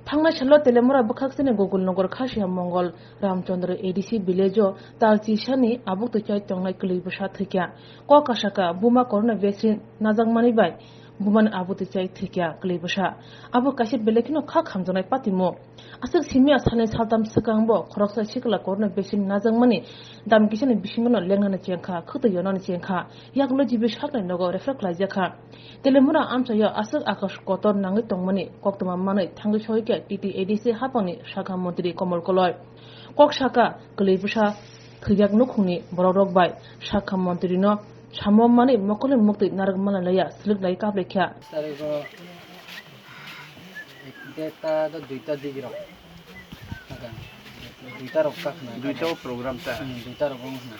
थांनाय साल तेलेमुरा बखाक्सिनि गगुलनगर खासिया मंगल रामचंद्र एडीसी विलेजो तालचिसानि आबुक तैचाय तंनाय कलैबसा थैक्या क कासाका बुमा करना वैक्सीन नाजांमानि बाय बुमान आबुक तैचाय थैक्या कलैबसा आबुक कासे बेलेखिनो खा खामजनाय पातिमो आसक सिमिया सानै सालताम सकांबो खरकसा सिकला करना वैक्सीन नाजांमानि दामकिसनि बिसिंगनो लेंनानि चेंखा खतयनानि चेंखा यागलो जिबि साकनाय नगो रेफ्रेक लाइजाखा तेलेमुरा आमचाया आसक आकाश कतर नाङै तंमानि कक्तमा मानै थांगै सयके टीटी एडीसी हापांनि शाखा मन्त्री कमल कलय कक शाखा कलैबसा थैयाक नुखुंनि बररक बाय शाखा मन्त्रीनो सामो मानै मकले मुक्ति नारक मालाया स्लिक लाई काबलेख्या একটা দুইটা দিকে রক দুইটা রক কাখনা দুইটাও প্রোগ্রামটা দুইটা রক না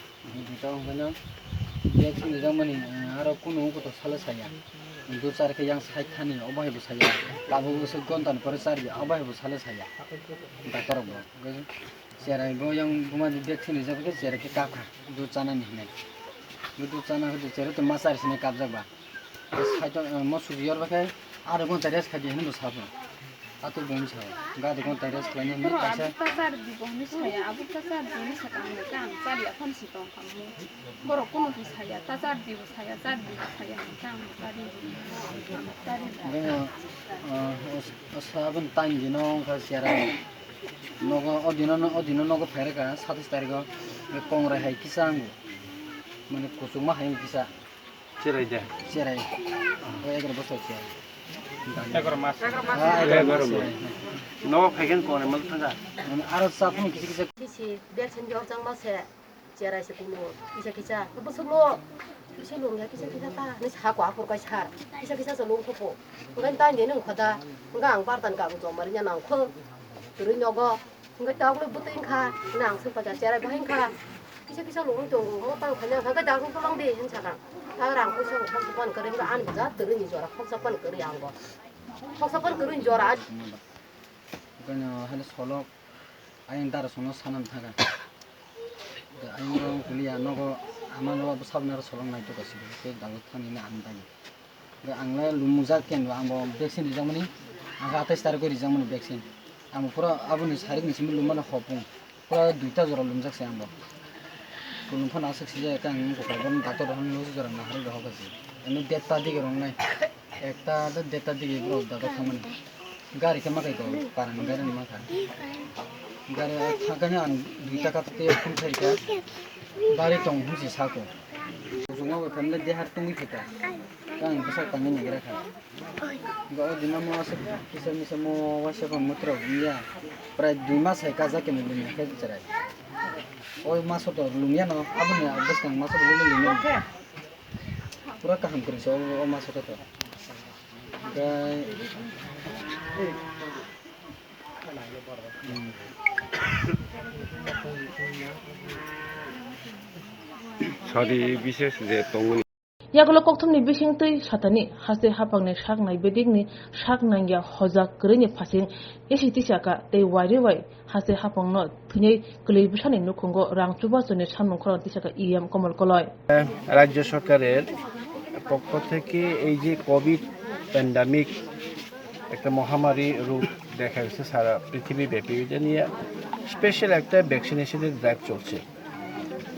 দুইটাও হলো ভ্যাকসিন জামানি আর কোনো কত সালে সাইয়া দু চার কে yang সাই খানি অবাই বসাইয়া লাবো বসে গন্তান পরে সারি অবাই বসালে সাইয়া ডাক্তার বল সেরাই গো yang বুমা ভ্যাকসিন যাবে সেরা কে কাকা দু চানা নিনে দু চানা হতে সেরা তো মাসার সিনে কাবজাবা সাইতো মসু বিয়র বাকে আর কোন তারেস খাদি হেন বসাবো atau bangsa, enggak ada konteres lainnya nih. Abu kasar di bawah saya, abu kasar di ini sekarang kan, cari apa sih tong kamu? Baru kuno di saya, kasar di saya, cari di saya kan, cari. Ini sahabat tanya nong kasiara, odino nogo ferega, satu stergo, kongre hai kisah, mana kusuma hai kisah. Cerai deh. Cerai, agar bosok cerai. Ekor mas. No pengen kone mal tanga. Arab sapun kisi. Kisi vaksin jauh masa cerai sekuno. Kisa berselo. Kisa long ya kisa ta. Nis hakwa aku kasar. Kisa selong kupo. Ngan tanya nung kada. Ngang partan kamu jomarinya nang ko. Turun nyogo. Ngan tahu lu butuhin ka. Nang sepaja cerai bahin ka. Kisa long tunggu. Mau tang kanya. Ngan tahu lu long deh sekarang. Orang kusung khoksapan kering ba an baza turun jora khoksapan kering anggo khoksapan kering jora kan hal solo ayin dar sono sanam thaga ayin ro kuliya nogo amano sabnar solong nai to kasi ke dalut thani na andai ga angla lumuza ken wa ambo vaccine rijamani aga 28 tarik rijamani vaccine am pura abuni sarik ni simu lumana khopung pura duita jora lumjak se ambo Kulumpan asik sih kan, bukan takut orang lucu orang nahari dah apa sih? Ini data di gerong nai, ekta ada data di gerong dah kau kaman, gari kemana itu, parang gari ni makan, gari thakanya an duita kata tiap pun saya kan, gari tong husi saku, semua berpendek dia harus tunggu kita, kan besar tangan ni gerak kan, gak di nama asik, bisa mau wasya pemutra dia, pernah di masa kaza kena dunia kayak cerai. Oh masuk tuh lumia no, apa nih abis kan masuk lumia, pura kaham kerja oh masuk tuh, kayak, sorry বিশেষ যে তঙ্গুনি यागलो कोक्थुमनि बिसिंतै सातानि हासे हापांनि सागनाय बेदिगनि सागनांगिया हजाक गरैनि फासिं एसितिसाका तै वाइरेवाइ हासे हापांनो थुनै कलैबसानि नुखुंगो रांचुबासनि सामनुं खरां तिसाका इएम कमल कलय রাজ্য সরকারের পক্ষ থেকে এই যে Covid pandemic একটা মহামারী রূপ দেখা গেছে সারা পৃথিবীব্যাপী এটা নিয়ে স্পেশাল একটা ভ্যাকসিনেশনের ড্রাইভ চলছে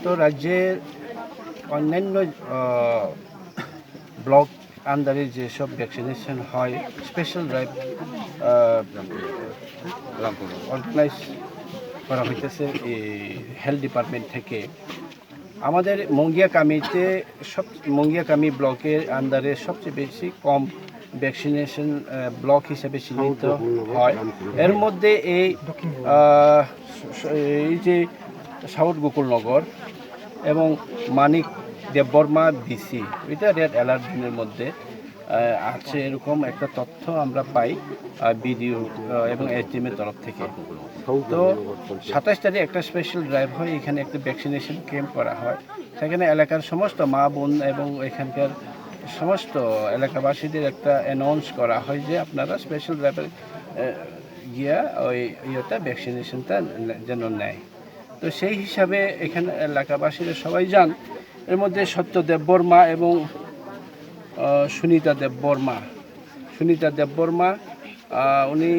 তো রাজ্যের অন্যান্য ব্লক আন্ডারে যেসব ভ্যাকসিনেশন হয় স্পেশাল ড্রাইভ অর্গানাইজ করা হইতেছে এই হেলথ ডিপার্টমেন্ট থেকে আমাদের মঙ্গিয়াকামি ব্লকের আন্ডারে সবচেয়ে বেশি কম ভ্যাকসিনেশন ব্লক হিসেবে চিহ্নিত হয় এর মধ্যে এই যে সাউথ গোকুলনগর এবং মানিক দেববর্মা বিসি এটা রেড অ্যালার্ট জোনের মধ্যে আছে এরকম একটা তথ্য আমরা পাই বিডিও এবং এসডিএমের তরফ থেকে তো 27 তারিখ একটা স্পেশাল ড্রাইভ হয় এখানে একটা ভ্যাকসিনেশন ক্যাম্প করা হয় সেখানে এলাকার সমস্ত মা বোন এবং এখানকার সমস্ত এলাকাবাসীদের একটা অ্যানাউন্স করা হয় যে আপনারা স্পেশাল ড্রাইভে গিয়া ওই ইয়েটা ভ্যাকসিনেশনটা যেন নেয় তো সেই হিসাবে এখানে এলাকাবাসীরা সবাই যান এর মধ্যে সত্য দেববর্মা এবং সুনিতা দেববর্মা উনি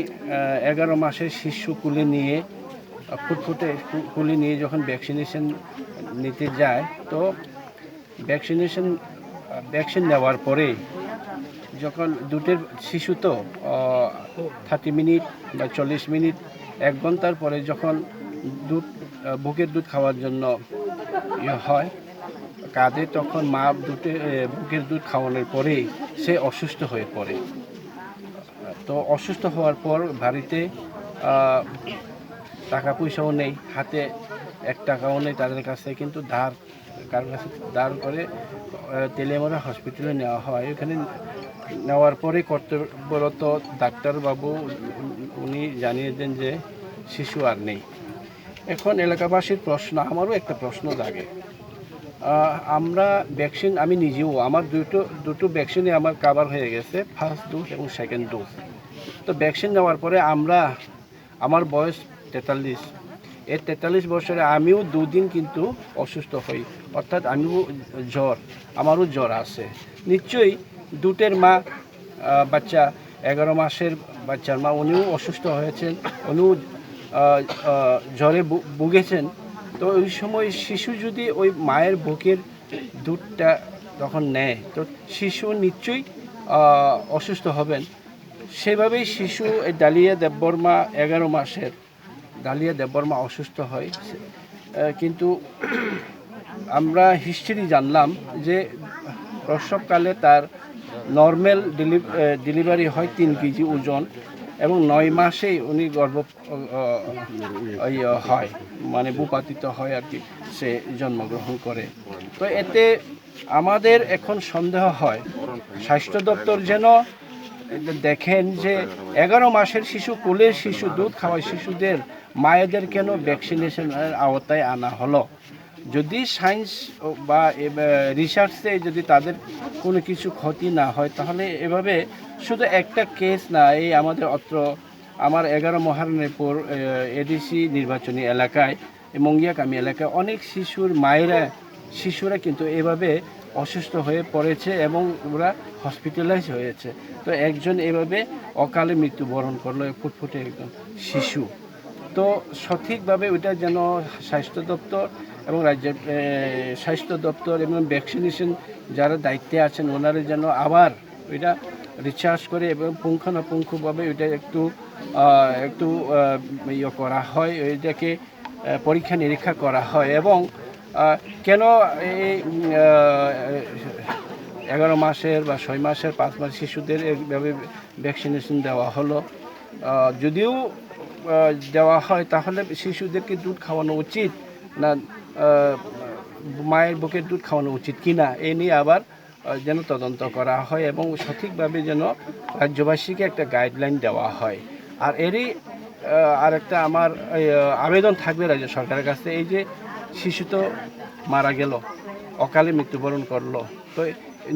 11 মাসের শিশু কুলে নিয়ে ফুটফুটে কুলে নিয়ে যখন ভ্যাকসিনেশন নিতে যায়, তো ভ্যাকসিন নেওয়ার পরে যখন দুধের শিশু তো 30 মিনিট বা 40 মিনিট 1 ঘন্টার পরে যখন বুকের দুধ খাওয়ার জন্য হয় কাঁদে, তখন মা বুকের দুধ খাওয়ানোর পরেই সে অসুস্থ হয়ে পড়ে। তো অসুস্থ হওয়ার পর বাড়িতে টাকা পয়সাও নেই, হাতে 1 টাকাও নেই তাদের কাছে, কিন্তু কারোর কাছে ধার করে তেলিয়ামুড়া হসপিটালে নেওয়া হয়। এখানে নেওয়ার পরে কর্তব্যরত ডাক্তারবাবু উনি জানিয়ে দেন যে শিশু আর নেই। এখন এলাকাবাসীর প্রশ্ন, আমারও একটা প্রশ্ন জাগে। আমরা ভ্যাকসিন, আমি নিজেও আমার দুটো ভ্যাকসিনে আমার কাভার হয়ে গেছে, ফার্স্ট ডোজ এবং সেকেন্ড ডোজ। তো ভ্যাকসিন নেওয়ার পরে আমার বয়স 43। এই 43 বছরে আমিও 2 দিন কিন্তু অসুস্থ হই, অর্থাৎ আমারও জ্বর আছে। নিশ্চয়ই দুধের মা, বাচ্চা 11 মাসের বাচ্চার মা, উনিও অসুস্থ হয়েছেন, উনিও জ্বরে ভুগেছেন। তো ওই সময় শিশু যদি ওই মায়ের বুকের দুধটা তখন নেয়, তো শিশু নিশ্চয়ই অসুস্থ হবেন। সেভাবেই শিশু এই ডালিয়া দেববর্মা 11 মাসের ডালিয়া দেববর্মা অসুস্থ হয়। কিন্তু আমরা হিস্ট্রি জানলাম যে প্রসবকালে তার নর্মাল ডেলিভারি হয় 3 কেজি ওজন, এবং 9 মাসেই উনি হয়, মানে ভূপাতিত হয় আর কি, সে জন্মগ্রহণ করে। তো এতে আমাদের এখন সন্দেহ হয় স্বাস্থ্য দপ্তর যেন দেখেন যে 11 মাসের শিশু, কোলের শিশু, দুধ খাওয়ায় শিশুদের মায়েদের কেন ভ্যাকসিনেশনের আওতায় আনা হলো। যদি সায়েন্স বা রিসার্চে যদি তাদের কোনো কিছু ক্ষতি না হয়, তাহলে এভাবে শুধু একটা কেস না, এই আমার 11 মহারণপুর এডিসি নির্বাচনী এলাকায়, মঙ্গিয়াকামি এলাকায় অনেক শিশুরা কিন্তু এভাবে অসুস্থ হয়ে পড়েছে এবং ওরা হসপিটালাইজ হয়েছে। তো একজন এভাবে অকালে মৃত্যুবরণ করলো, ফুটফুটে একজন শিশু। তো সঠিকভাবে ওইটা যেন স্বাস্থ্য দপ্তর এবং রাজ্যের স্বাস্থ্য দপ্তর এবং ভ্যাকসিনেশন যারা দায়িত্বে আছেন, ওনারা যেন আবার ওইটা রিসার্চ করে এবং পুঙ্খানুপুঙ্খভাবে ওইটা একটু করা হয়, ওইটাকে পরীক্ষা নিরীক্ষা করা হয়। এবং কেন এই 11 মাসের বা 6 মাসের 5 মাস শিশুদের এইভাবে ভ্যাকসিনেশন দেওয়া হলো, যদিও দেওয়া হয়, তাহলে শিশুদেরকে দুধ খাওয়ানো উচিত না মায়ের বুকের দুধ খাওয়ানো উচিত কিনা, এ নিয়ে আবার যেন তদন্ত করা হয় এবং সঠিকভাবে যেন রাজ্যবাসীকে একটা গাইডলাইন দেওয়া হয়। আর এরই আরেকটা আমার আবেদন থাকবে রাজ্য সরকারের কাছে, এই যে শিশু তো মারা গেল, অকালে মৃত্যুবরণ করলো, তো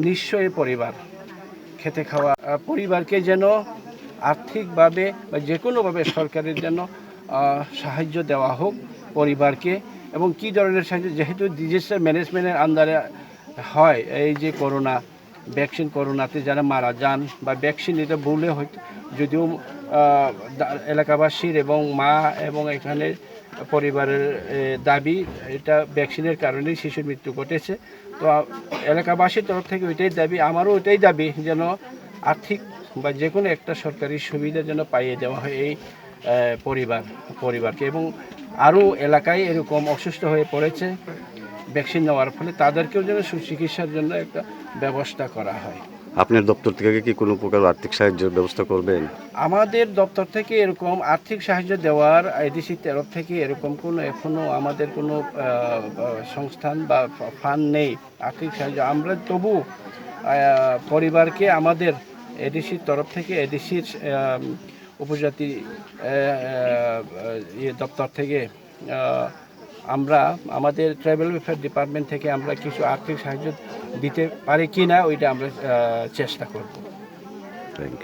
নিশ্চয়ই পরিবার খেতে খাওয়া পরিবারকে যেন আর্থিকভাবে বা যে কোনোভাবে সরকারের যেন সাহায্য দেওয়া হোক পরিবারকে। এবং কী ধরনের সাহায্য, যেহেতু ডিজাস্টার ম্যানেজমেন্টের আন্ডারে হয়, এই যে করোনাতে যারা মারা যান বা ভ্যাকসিন এটা ভুলে হয়তো, যদিও এলাকাবাসীর এবং মা এবং এখানে পরিবারের দাবি এটা ভ্যাকসিনের কারণেই শিশুর মৃত্যু ঘটেছে। তো এলাকাবাসীর তরফ থেকে ওইটাই দাবি, আমারও ওইটাই দাবি, যেন আর্থিক বা যে কোনো একটা সরকারি সুবিধা যেন পাইয়ে দেওয়া হয় এই পরিবারকে। এবং আরও এলাকায় এরকম অসুস্থ হয়ে পড়েছে ভ্যাকসিন নেওয়ার ফলে, তাদেরকেও যেন সুচিকিৎসার জন্য একটা ব্যবস্থা করা হয়। আপনার দপ্তর থেকে কি কোনো প্রকার আর্থিক সাহায্যের ব্যবস্থা করবেন? আমাদের দপ্তর থেকে এরকম আর্থিক সাহায্য দেওয়ার এডিসি তরফ থেকে এরকম কোনো এখনও আমাদের কোনো সংস্থান বা ফান্ড নেই আর্থিক সাহায্য। আমরা তবু পরিবারকে আমাদের এডিসির তরফ থেকে, এডিসির উপজাতি দপ্তর থেকে আমরা আমাদের ট্রাইবাল ওয়েলফেয়ার ডিপার্টমেন্ট থেকে আমরা কিছু আর্থিক সাহায্য দিতে পারি কি না, ওইটা আমরা চেষ্টা করব। Thank you.